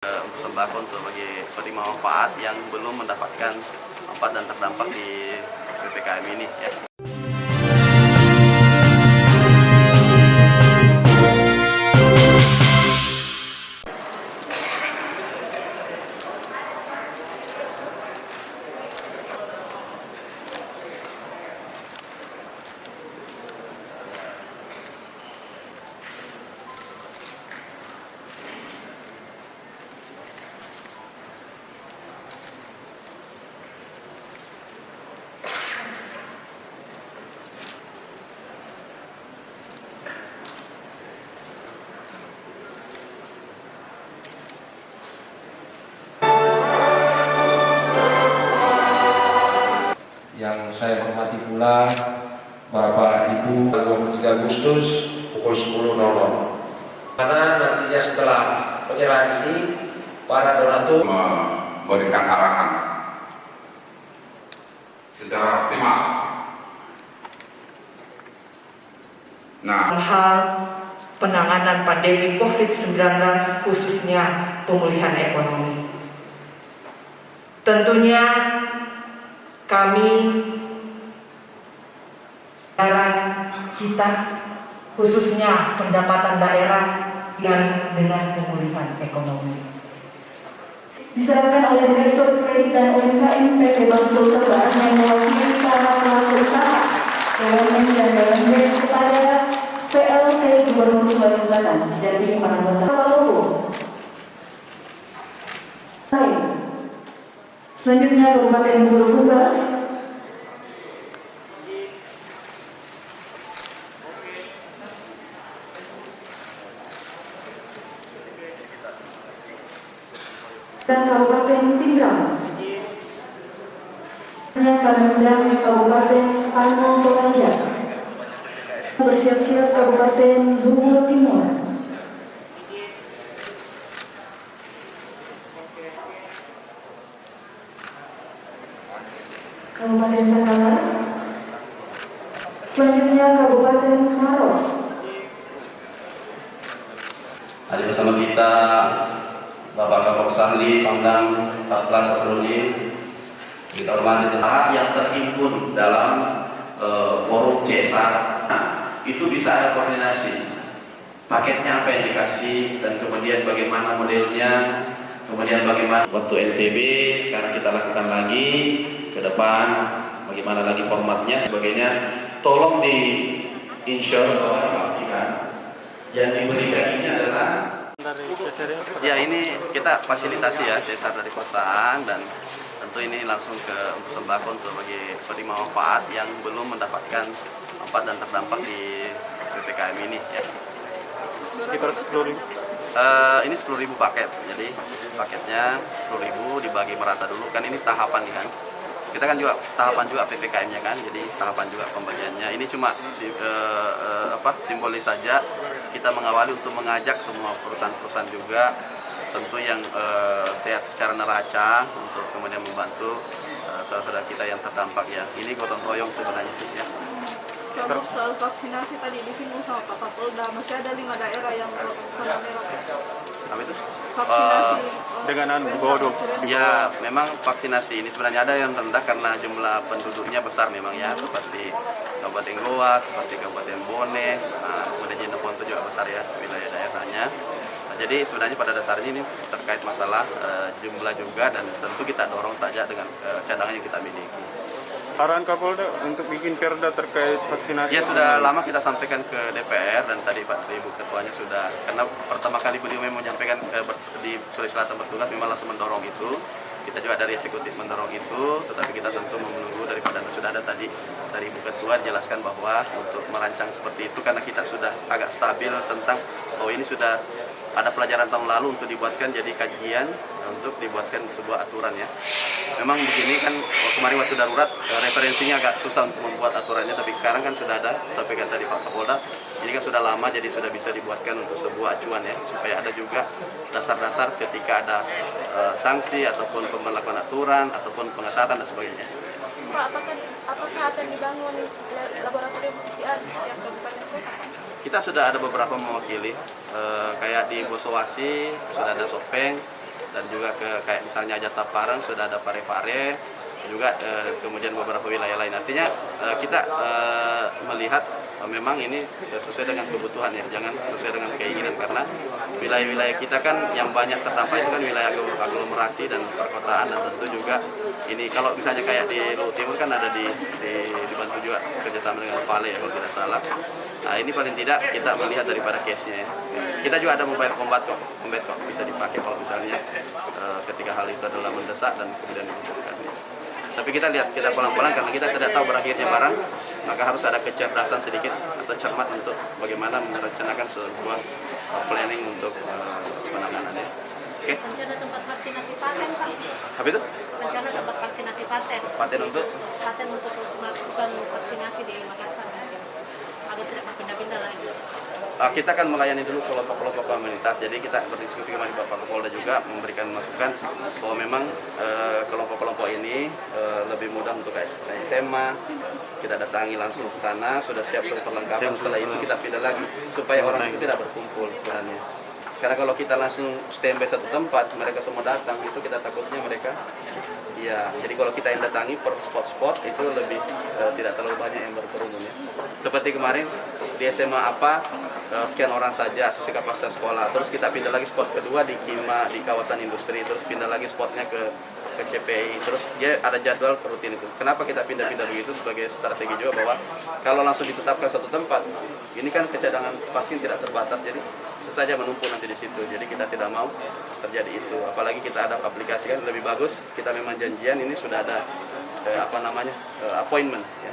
Untuk sembako untuk bagi penerima manfaat yang belum mendapatkan manfaat dan terdampak di PPKM ini ya. Yang saya hormati pula Bapak Ibu, 23 Agustus pukul 10.00. Karena nantinya setelah penyerahan ini para donatur memberikan arahan secara optimal. Nah, hal penanganan pandemi COVID-19 khususnya pemulihan ekonomi. Tentunya kami daerah kita khususnya pendapatan daerah dan dengan pemulihan ekonomi. Diserahkan oleh Direktur Kredit dan UMKM PT Bank Sulsel yang mewakili para pelaku usaha BUMN dan BUMN kepada PLT Gubernur Sulawesi Selatan didampingi para anggota Paluku. Selanjutnya Kabupaten Bulukumba. Dan Kabupaten Pindrang. Kami undang Kabupaten Pano Toraja. Bersiap-siap Kabupaten Luwu Timur. Kabupaten Takalar. Selanjutnya Kabupaten Maros. Ada bersama kita Bapak Kapolsahli Pangdam 14 Asrudin. Kita hormati tahap yang terhimpun dalam forum CSR. Itu bisa ada koordinasi. Paketnya apa yang dikasih dan kemudian bagaimana modelnya, kemudian bagaimana waktu NTB sekarang kita lakukan lagi ke depan, bagaimana lagi formatnya, sebagainya. Tolong di ensure bahwa dipastikan yang diberikan ini adalah ya ini kita fasilitasi ya CSR dari perusahaan, dan tentu ini langsung ke untuk sembako untuk bagi penerima manfaat yang belum mendapatkan manfaat dan terdampak di PPKM ini ya. Sekitar 10.000. Ini 10.000 paket, jadi paketnya 10.000 dibagi merata dulu, kan ini tahapan kan. Kita kan juga tahapan juga PPKM-nya kan, jadi tahapan juga pembagiannya. Ini cuma simbolis saja. Kita mengawali untuk mengajak semua perusahaan-perusahaan juga, tentu yang sehat secara neraca untuk kemudian membantu saudara-saudara kita yang terdampak ya. Ini gotong royong sebenarnya sih ya. Untuk soal vaksinasi tadi disinggung sama Pak Kapolda, masih ada 5 daerah yang zona merah. Apa itu? Vaksinasi dengan di bawah 20. Ya, memang vaksinasi ini sebenarnya ada yang rendah karena jumlah penduduknya besar memang ya, seperti Kabupaten Goa, seperti Kabupaten Bone, kemudian Jeneponto juga besar ya wilayah daerahnya. Nah, jadi sebenarnya pada dasarnya ini terkait masalah jumlah juga, dan tentu kita dorong saja dengan cadangan yang kita miliki. Arahan Kapolda untuk bikin perda terkait vaksinasi. Ya sudah lama kita sampaikan ke DPR, dan tadi Pak Ibu Ketuanya sudah, karena pertama kali beliau memang menyampaikan di Sulawesi Selatan bertugas memang langsung mendorong itu. Kita juga dari eksekutif mendorong itu, tetapi kita tentu menunggu daripada sudah ada tadi dari Ibu Ketua jelaskan bahwa untuk merancang seperti itu karena kita sudah agak stabil tentang ini sudah ada pelajaran tahun lalu untuk dibuatkan jadi kajian untuk dibuatkan sebuah aturan ya. Memang begini kan kemarin waktu darurat referensinya agak susah untuk membuat aturannya, tapi sekarang kan sudah ada, sampaikan tadi Pak Kapolda, ini kan sudah lama jadi sudah bisa dibuatkan untuk sebuah acuan ya, supaya ada juga dasar-dasar ketika ada sanksi ataupun pemberlakuan aturan ataupun pengetatan dan sebagainya. Pak, apakah akan dibangun laboratorium PCR di setiap kabupaten kota? Kita sudah ada beberapa mewakili, kayak di Bosowasi sudah ada Sopeng, juga ke kayak misalnya Jata Parang sudah ada Parepare, juga kemudian beberapa wilayah lain. Artinya kita melihat memang ini sesuai dengan kebutuhan ya, jangan sesuai dengan keinginan, karena wilayah-wilayah kita kan yang banyak terdampak itu kan wilayah aglomerasi dan perkotaan, dan tentu juga ini kalau misalnya kayak di Luhut Timur kan ada dibantu juga kerjasama dengan Vale ya kalau tidak salah. Nah ini paling tidak kita melihat daripada case-nya ya. Kita juga ada mobile combat kok bisa dipakai kalau misalnya ketika hal itu adalah mendesak dan kemudian dibutuhkan. Tapi kita lihat, kita pelan-pelan karena kita tidak tahu berakhirnya barang, maka harus ada kecerdasan sedikit atau cermat untuk bagaimana merencanakan sebuah planning untuk penanganannya. Oke? Rencana tempat vaksinasi paten, Pak. Apa itu? Rencana tempat vaksinasi paten. Paten untuk? Paten untuk melakukan vaksinasi di Makassar. Agar tidak berpindah-pindah lagi. Kita akan melayani dulu kelompok-kelompok komunitas, jadi kita berdiskusi dengan Bapak Kapolda juga memberikan masukan bahwa memang kelompok-kelompok ini lebih mudah untuk kayak SMA, kita datangi langsung ke sana, sudah siap semua perlengkapan, setelah itu kita pindah lagi supaya orang itu tidak berkumpul sebenarnya. Karena kalau kita langsung standby satu tempat, mereka semua datang, itu kita takutnya mereka ya, jadi kalau kita yang datangi per spot-spot itu lebih tidak terlalu banyak yang berkerumun ya. Seperti kemarin di SMA apa sekian orang saja sesuai kapasitas sekolah, terus kita pindah lagi spot kedua di Kima di kawasan industri, terus pindah lagi spotnya ke CPI, terus dia ada jadwal rutin itu. Kenapa kita pindah-pindah begitu sebagai strategi juga bahwa kalau langsung ditetapkan satu tempat, ini kan kecadangan vaksin tidak terbatas, jadi saja menumpuk nanti di situ. Jadi kita tidak mau terjadi itu. Apalagi kita ada aplikasi kan lebih bagus. Kita memang janjian ini sudah ada appointment ya.